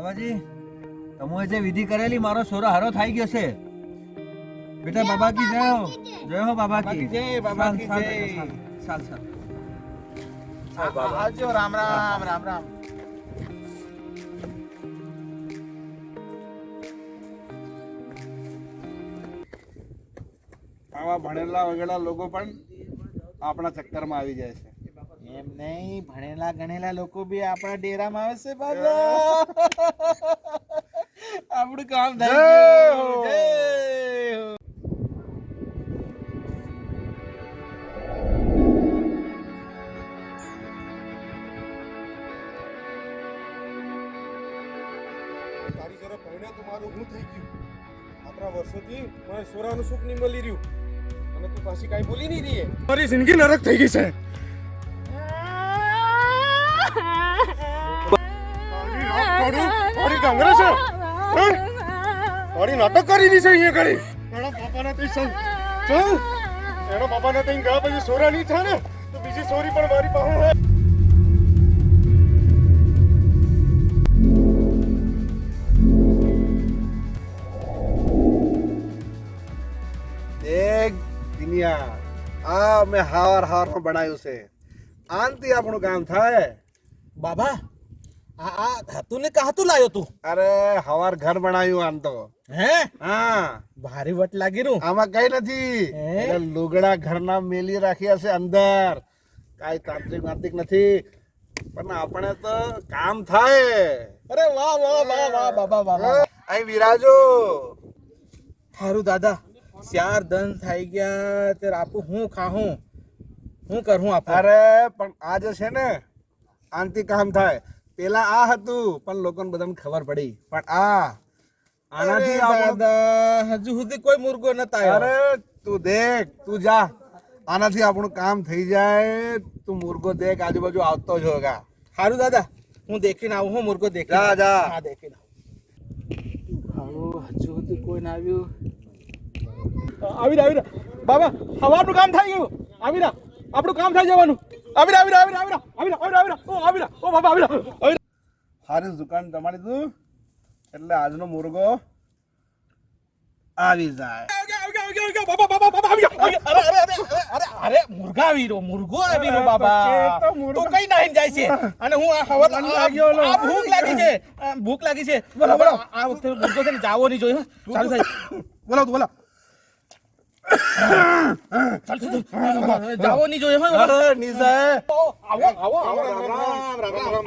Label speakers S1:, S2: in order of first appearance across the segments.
S1: બાબાજી તમે જે વિધિ કરેલી મારો છોરો હારો થઈ ગયો છે બેટા બાબા કી જય હો બાબા કી જય બાબા કી જય સાલ સાલ
S2: આવજો રામ રામ રામ રામ
S3: આવા ભણેલા વગેલા લોકો પણ આપણા ચક્કરમાં આવી જાય છે
S2: એમ નહીં ભણેલા ગણેલા લોકો બી આપણા ડેરામાં આવે છે બાબા આપણું કામ થઈ ગયું જય હો
S3: તારી જરા પહેણે તો મારું હું થઈ ગયું આપણા વર્ષોથી મને સોરાનું સુખ નહીં મળી રહ્યું અને તું પાછી કાંઈ બોલી નહીં રહી મારી જિંદગી નરક થઈ ગઈ છે તારી કાંગરે છે તારી નાટક કરી રહી છે અહીંયા કરી એના બાપાને તઈ સંગ ચલ એના બાપાને તઈ ગયા પછી સોરા નહીં થાય ને તો બીજી સોરી પણ મારી પાસે હે એક દુનિયા આ મેં હાર હારમાં બનાવ્યું છે આનથી આપણું કામ થાય
S2: બાબા આ તું ને કહા તું લાયો તું
S3: અરે હવાર ઘર બનાવ્યું આમ તો
S2: હે
S3: હા
S2: ભારી વટ લાગી રહ્યું
S3: આમાં કઈ નથી એટલે લુગડા ઘરના મેલી રાખ્યા છે અંદર કાઈ તાંત્રિક વાંત્રિક નથી પણ આપણે તો કામ થાય
S2: અરે વાહ વાહ વાહ વાહ બાબા બાબા
S3: અહીં વિરાજો
S2: હારું દાદા ચાર દન થઈ ગયા તે આપું હું ખાહું હું કરું આપું
S3: અરે પણ આ જે છે ને આનથી કામ થાય પેલા આ હતું પણ લોકોને બધાને ખબર પડી પણ આનાથી
S2: દાદા હજુ સુધી કોઈ મુર્ગો નતા આવ્યો
S3: અરે તું દેખ તું જા આનાથી આપણું કામ થઈ જાય તું મુર્ગો દેખ આજુબાજુ આવતો જ હોગા
S2: હારું દાદા હું દેખીને આવું હું મુર્ગો દેખી
S3: જા જા
S2: હા દેખીને હારું હજુ સુધી કોઈ ના આવ્યું આવી બાબા સવારનું કામ થઈ ગયું આવી આપણું કામ થઈ જવાનું ઓ બાબા આવી
S3: હારી દુકાન તમારી તું એટલે આજનો મુર્ગો આવી જાય
S2: અરે મુર્ગો આવી રહ્યો બાબા તું કઈ નાહીને જાય છે અને હું આ ખબર ભૂખ લાગી છે બરાબર આ વખતે મુર્ગો છે ને જાવો નહીં જોઈએ ચાલુ થાય બોલાવ તું બોલાવ જાવો નહીં જોઈએ
S3: અરે નિઝાય
S2: આવો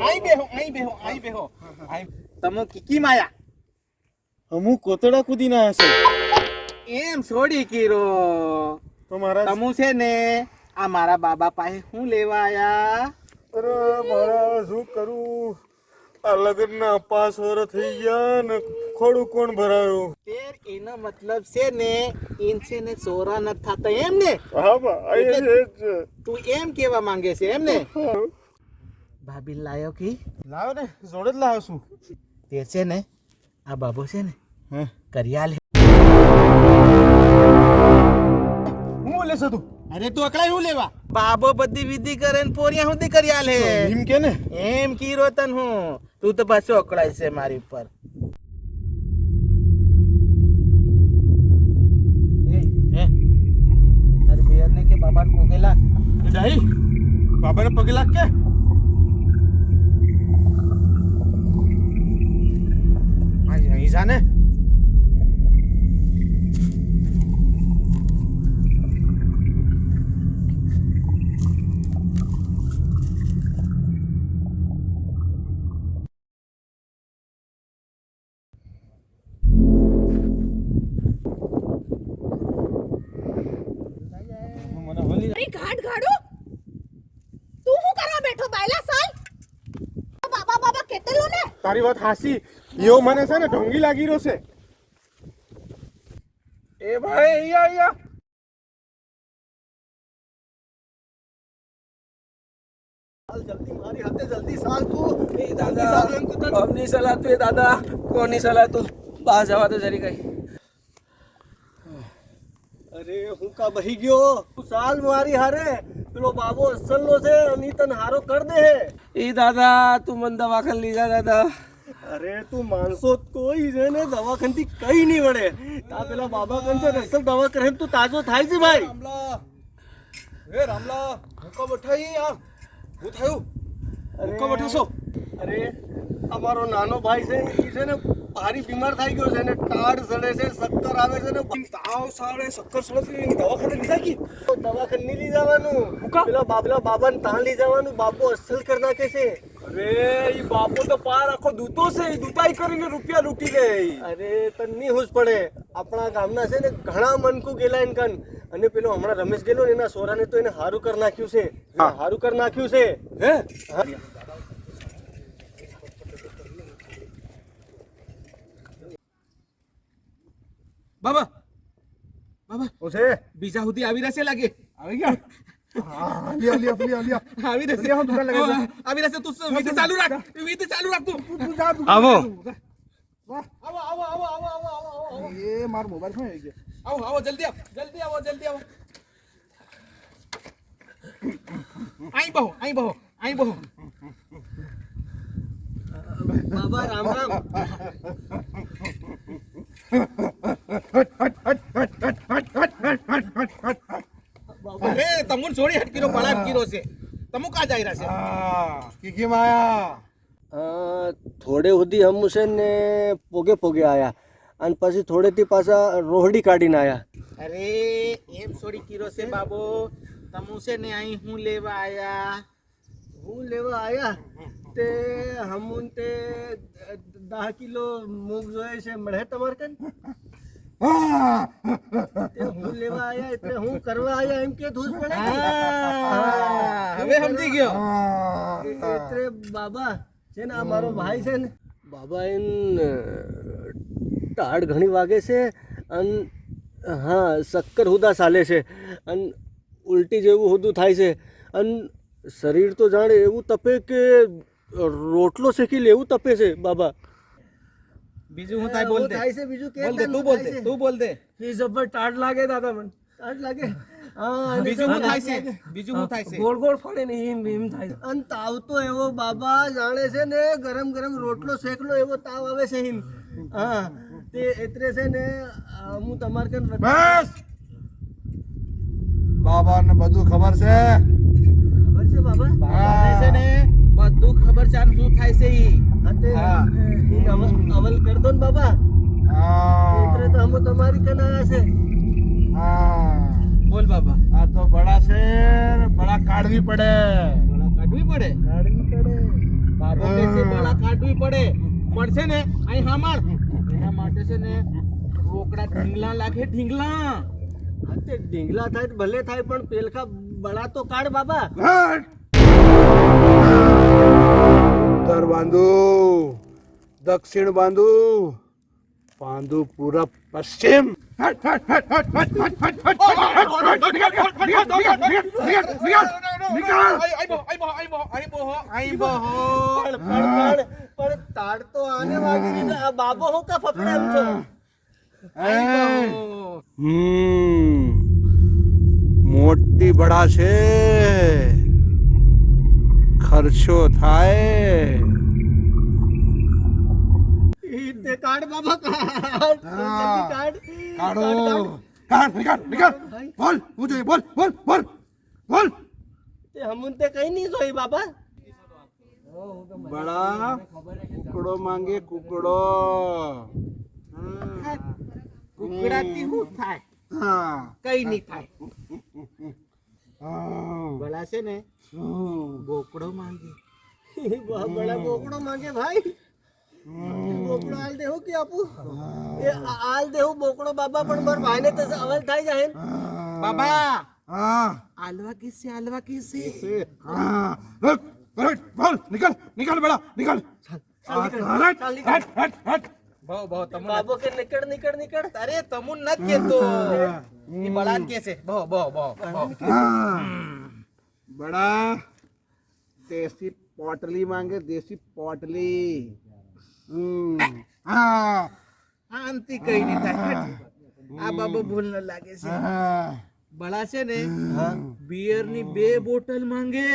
S2: આઈ બેહો તમે કીકી માયા
S3: અમુક કોતડા કૂદી ના હશે
S2: એમ છોડી કીરો
S3: તો મારા
S2: તમુ છે ને આ મારા બાબા પાસે હું લેવા આયા
S3: અરે મારા શું કરું આ લગ્નના 5 વર્ષ થઈ ગયા ને ખોડું કોણ ભરાયું
S2: તેર એનો મતલબ છે ને ઇન છે ને સોરા ન થતા એમ ને
S3: હા બા
S2: તું એમ કેવા માંગે છે એમ ને ભાભી લાયો કી
S3: લાવ ને જોડે જ લાવ છું
S2: તે છે ને આ બાબો છે ને કરિયાલ
S3: હું બોલે છે તું
S2: અરે તું અકળાય હું લેવા બાબો બધી વિધિ કરે ને પોરિયા સુધી કરિયાલ હે
S3: એમ કે ને
S2: એમ કીરો તન હું તું તો પાછો અકળાય છે મારી ઉપર તારી બેર ને કે બાબા પગે લાગ
S3: જાય બાબાને પગે લાગ કે અહીં જાને
S4: ઘાટ ઘાડો તું શું કરવા બેઠો બાયલા સાલ બાબા બાબા કેટલો ને
S3: તારી વાત હાસી યો મને છે ને ઢોંગી લાગી રહ્યો છે એ ભાઈ અહીંયા
S2: જલ્દી મારી હાથે જલ્દી સાલ તું એ દાદા અબની સલાહ તું એ દાદા કોની સલાહ તું બહાર જવા તો જરી કઈ
S1: અરે હું કા બહી ગયો તું સાલ મારી હારે પેલો બાબો અસલનો છે અને તને હારો કર દે
S2: એ દાદા તું મને દવાખાને લઈ જા દાદા અરે તું માણસો કોઈ છે ને દવાખાનથી કઈ નહીં વળે તા પેલા બાબા કન છે અસલ દવા કરે તું તાજો થાય છે ભાઈ
S1: રામલા એ રામલા હુકો બઠાઈ આ હું થયું હુકો બઠાશો
S2: અરે અમારો નાનો ભાઈ છે એ છે ને ભારી બીમાર થઈ ગયો છે ને ટાઢ સડે છે શક્કર આવે છે ને તાવ સાળે શક્કર સડે છે દવાખાને લઈ જાય કે દવાખાને નહીં લઈ જવાનું પેલા બાબાને ત્યાં લઈ જવાનું બાપો અસલ કરી નાખે છે અરે ઈ બાપો તો પાર આખો દૂતો છે દૂતાઈ કરીને રૂપિયા લૂટી લે અરે તને નહીં હુશ પડે આપણા ગામના છે ને ઘણા મનકુ ગેલા એન કન અને પેલો હમણાં રમેશ ગેલો ને એના સોરાને તો એને હારું કરી નાખ્યું છે હારું કરી નાખ્યું છે હે
S1: બાબા બાબા
S3: ઓછે
S1: બીજા સુધી આવી રહેશે લાગે
S3: આવી ગયા હા લિયા
S1: આવી રહેશે
S3: લિયા દુકાન લગાવી
S1: આવી રહેશે તું વીથી ચાલુ રાખ તું
S3: તું જા
S2: આવો
S3: એ મારો મોબાઈલ માં આવી ગયો
S1: આવો જલ્દી આવો અહીં બહો
S2: બાબા રામ રામ
S1: અરે તમુન છોડી હટકીનો બળા હટકીનો છે તમુ કા જઈ રહ્યા છે
S3: કીકી માયા
S2: થોડે સુધી હમ છે ને પોગે આયા અને પછી થોડેથી પાછા રોહડી કાઢીને આયા
S1: અરે એમ છોડી કીરો છે બાબો તમુ છે ને અહીં હું લેવા આયા
S2: તે હમુન તે 10 કિલો મૂંગ જોઈએ છે મળે તમારે કન તે હું લેવા આયા એટલે હું કરવા આયા એમ કે ધૂસ પડે
S1: હવે સમજી ગયો
S2: એટલે બાબા છે ને આ મારો ભાઈ છે ને બાબા એન ટાળ ઘણી વાગે છે અને હા શક્કર હુદા ચાલે છે અને ઉલટી જેવું હુદું થાય છે અને શરીર તો જાણે એવું તપે કે રોટલો શેકી લે એવું તપે છે બાબા
S1: બીજું હું થાય બોલ દે
S2: થાય છે બીજું કે
S1: તું બોલ દે
S2: એ જબર ટાઢ લાગે દાદા મને ટાઢ લાગે હા
S1: બીજું હું થાય છે
S2: ગોળ ગોળ ફળે ને એમ થાય છે અને તાવ તો એવો બાબા જાણે છે ને ગરમ ગરમ રોટલો શેકલો એવો તાવ આવે છે હિમ હા તે એટલે છે ને હું તમારે કન
S3: બસ બાબાને બધું ખબર છે
S2: ખબર છે બાબા
S1: બાબાને છે ને બધું ખબર છે આનું શું થાય છે ઈ
S2: હા તે અવલ કર દો ને બાબા એટલે તો હું તમારી કન આયા છે
S1: બોલ બાબા
S3: આ તો બડા છે બડા કાઢવી પડે
S1: બળા કાઢવી પડે બાબો કે છે બળા કાઢવી પડશે ને અહીં હામળ એના માટે છે ને રોકડા ઢીંગલા લાગે ઢીંગલા
S2: હા તે ઢીંગલા થાય તો ભલે થાય પણ પેલકા બળા તો કાઢ બાબા
S3: ઉત્તર બાંધુ દક્ષિણ બાંધુ બાંધુ પૂરબ પશ્ચિમ
S2: પણ તાડ તો આને વાગી દીધા આ બાબો હું કા ફફડે એમ છો
S3: મોટી બડા છે ખર્ચો થાય
S2: તે કાઢ બાબા કાઢ
S3: કાઢો નિકાલ બોલ હું જોઈએ બોલ
S2: તે હમુન તે કઈ નહીં જોઈ બાબા
S3: બડા કુકડો માંગે કુકડો
S1: કુકડાથી શું થાય
S3: હા
S1: કઈ નહીં થાય ભલા છે ને બોકડો માંગે
S2: બડા બોકડો માંગે ભાઈ બોકડો હાલ દેવું કે આપું એ હાલ દેવું બોકડો બાબા પણ મારા ભાઈને તો અવાજ થાય જાય
S1: બાબા
S3: હા
S1: આલવા કિસ્સે
S3: હા બોલ નિકાલ બડા નિકાલ
S1: બહુ તમને
S2: બાબો કે નીકળ
S1: અરે તમુન નત કેતો ઈ બળાન કે છે બહુ
S3: બડા દેશી પોટલી માંગે દેશી પોટલી હા
S1: શાંતિ કઈ નહીં થાય આ બાબો ભૂલ ન લાગે છે બળા છે ને બિયર ની 2 બોટલ માંગે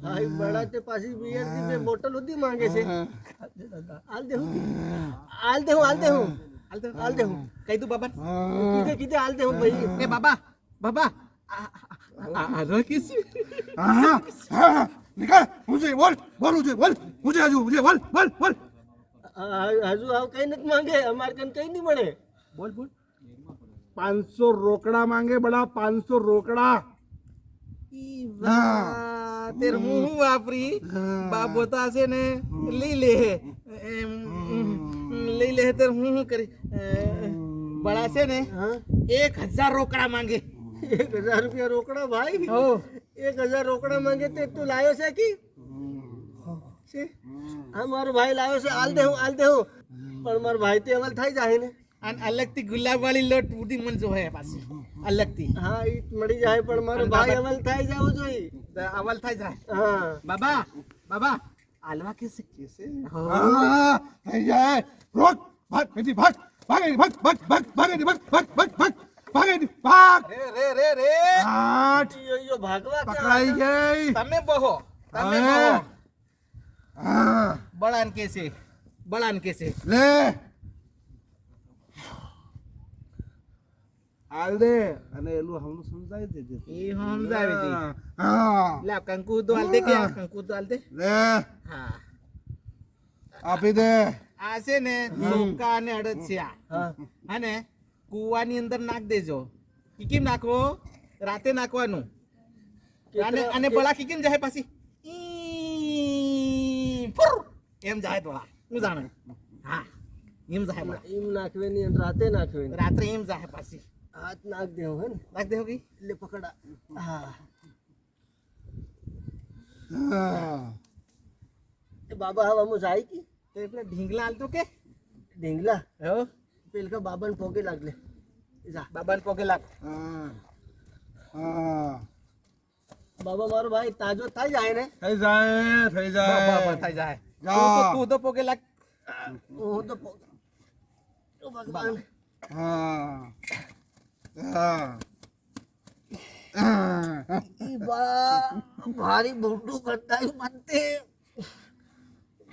S2: ભાઈ બડા તે પાછી બિયર ની બે બોટલ હતી માંગે છે હાલ દે હું
S1: કઈ તું બાબા
S2: કીધે હાલ દે હું ભાઈ
S1: એ બાબા બાબા આરો કિસ
S3: हाँ हाँ निकाल मुझे बोल बोल मुझे आजू मुझे बोल
S2: હજુ આવ કઈ નથી માંગે અમારે કઈ કઈ નહીં મળે
S1: બોલ
S3: 500 रोकड़ा मांगे बड़ा 500 रोकड़ा
S1: તેર હું વાપરી બાપ બોતા છે ને લઈ લે તેર હું કરી બડા છે ને
S2: હા
S1: 1000 રોકડા માંગે
S2: 1000 રૂપિયા રોકડા ભાઈ
S1: હો
S2: 1000 રોકડા માંગે તે તું લાયો છે કે હા મારો ભાઈ લાવ્યો છે હાલ દે હું પણ મારો ભાઈ તે અમલ થઈ જાય ને
S1: અને અલગથી ગુલાબ વાળી લોટ ઉડી મન જો હે પાસે અલગથી
S2: હા ઈ મળી જાય પણ મારો ભાઈ અમલ થઈ જવું જોઈએ
S1: અવલ થાય જાય
S2: હા
S1: બાબા આલવા કેસે
S3: हाँ नहीं जाए रोक भाग बेटी भाग
S1: રે
S3: आठ
S2: યો ભાગવા
S3: पकड़ाई गई
S1: તમે બહો
S3: हाँ
S1: બળાન કેસે
S3: ले आल दे અને એલું હમનું સમજાવી દેજે
S1: એ સમજાવી દે
S3: હા
S1: લે કંકુ તો આલ દે કે કંકુ તો આલ દે
S3: લે
S1: હા
S3: આપી દે
S1: આ છે ને ચોકા અને અડદિયા
S2: હા
S1: અને કુવાની અંદર નાખ દેજો કીકીમ નાખવો રાતે નાખવાનું અને બળા કીકીમ જાય પાછી ફુર એમ જાય બળા હું જાણે હા એમ જાય બળા
S2: એમ નાખવે ની અને રાતે નાખવે ની.
S1: રાત્રે એમ જાય પાછી
S2: હાથ નાખ દેવું હે ને
S1: નાખ દે હોગી
S2: એટલે પકડા હા
S3: હા
S2: એ બાબા હવે હું જાય કે
S1: તો એટલે ઢીંગલા હાલતો કે
S2: ઢીંગલા
S1: હો
S2: પેલકા બાબાને પોગે લાગલે જા
S1: બાબાને પોકે લાગ
S3: હા હા
S2: બાબા મારો ભાઈ તાજો થઈ જાય ને
S3: થઈ જાય
S1: થઈ જાય
S3: જા.
S1: તું તો પોકે લાગ
S2: હું તો પોગે ઓ ભગવાન
S3: હા હા હા
S2: ઈ બા ભારી મોટું કરતાયું મનતે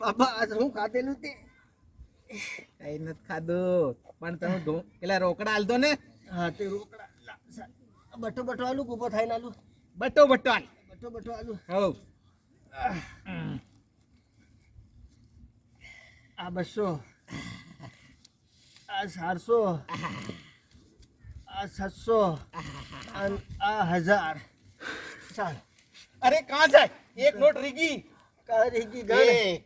S2: બાબા આજ હું ખાધેલું તે
S1: કઈ નથી ખાધું પણ તમે પેલા રોકડા હાલતો ને
S2: હા તે રોકડા બટો આલુ ઉભો થાય ને આલુ
S1: બટો હાલ
S2: બટો આલુ
S1: હો
S2: આ 200 આ 400 આ 700 અને આ 1000 ચાલ
S1: અરે કાં જાય એક નોટ રીગી
S2: કારી કી ગણ
S1: 1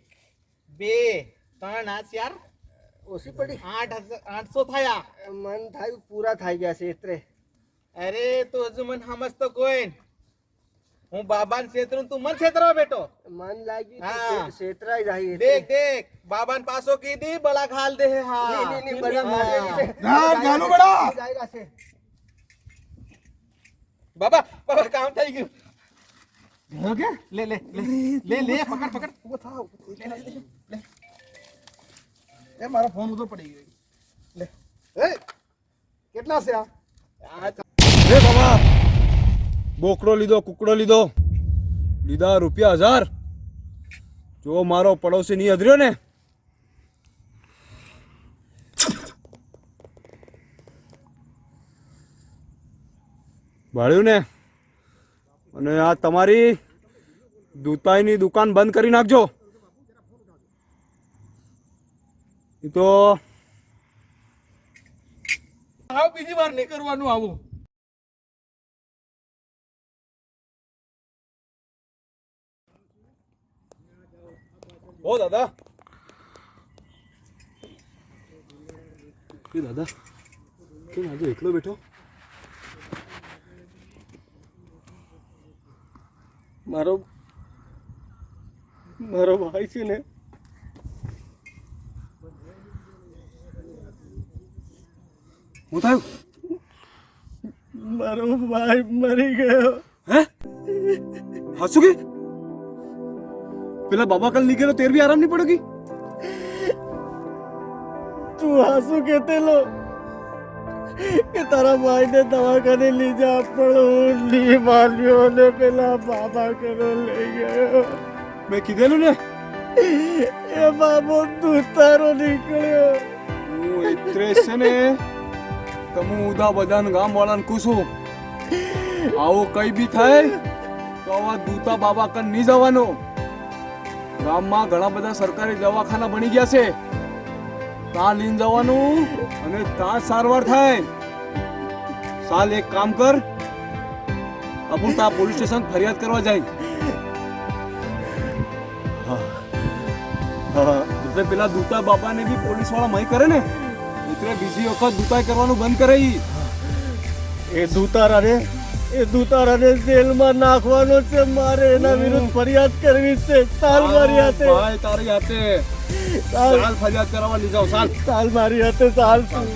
S1: 2 3 આ 4
S2: ઓછી પડી
S1: 800 થયા
S2: મન થાય પૂરા થઈ ગયા છે એટલે
S1: અરે તો હજુ મન સમજતો કોઈ હું બાબાને છેતરું તું મન છેતરવા બેટો
S2: મન લાગી
S1: હા.
S2: છેતરાઈ જાય
S1: દેખ બાબાને પાસો કીધી બળા ખાલ દે હા
S2: ની બડા મારેલી છે
S3: જા, જાનુ બડા.
S2: જાય છે
S1: બાબા કામ થઈ ગયું
S3: ઓકે
S1: લે પકડ ઉભો થાવ લે
S3: એ મારો ફોન ઉધો પડી ગયો લે એ કેટલા છે આ એ બાબા બોકડો લીધો કુકડો લીધા રૂપિયા 1000 જો મારો પડોશી નહીં અધર્યો ને ભાળ્યું ને અને આ તમારી દૂતાઈની દુકાન બંધ કરી નાખજો ઈ તો
S1: આવ બીજી વાર નહીં કરવાનું આવું
S3: ઓ દાદા કે દાદા કેમ આજે એકલો બેઠો
S2: મારો ભાઈ છે ને
S3: હું થયું
S2: મારો ભાઈ મરી ગયો
S3: હે હાસુ કે પેલા બાબા કલ નીકળ્યો તેર भी आराम नहीं पड़ेगी
S2: તું હાસુ કેતેલો કે તારા ભાઈને દવાખાને લઈ જા, પણ હું નહીં માન્યો ને પેલા બાબા ઘરે લઈ ગયો.
S3: મેં કીધેલું ને
S2: એ બાબો દૂતારો નીકળ્યો.
S3: હું એત્રેસ છે ને તમે ઉદા બધાને ગામ વાળાને પૂછું, આવું કઈ બી થાય તો આવા દૂતા બાબા કન નહીં જવાનો. ગામમાં ઘણા બધા સરકારી દવાખાના બની ગયા છે, ત્યાં લઈને જવાનું અને ત્યાં સારવાર થાય. સાલ એક કામ કર, અપું તા પોલીસ સ્ટેશન ફરિયાદ કરવા જાય. એટલે પેલા દૂતા બાપાને બી પોલીસ વાળા મય કરે ને એટલે બીજી વખત દૂતાઈ કરવાનું બંધ કરે.
S2: એ દૂતારાને જેલમાં નાખવાનો છે મારે. એના વિરુદ્ધ ફરિયાદ કરવી છે. ચાલ મારી હાથે,
S3: ભાઈ તારી હાથે સાલ ફરિયાદ કરાવવા લઈ જાઓ. સાલ
S2: ચાલ મારી હાથે, ચાલ.
S3: ચાલ.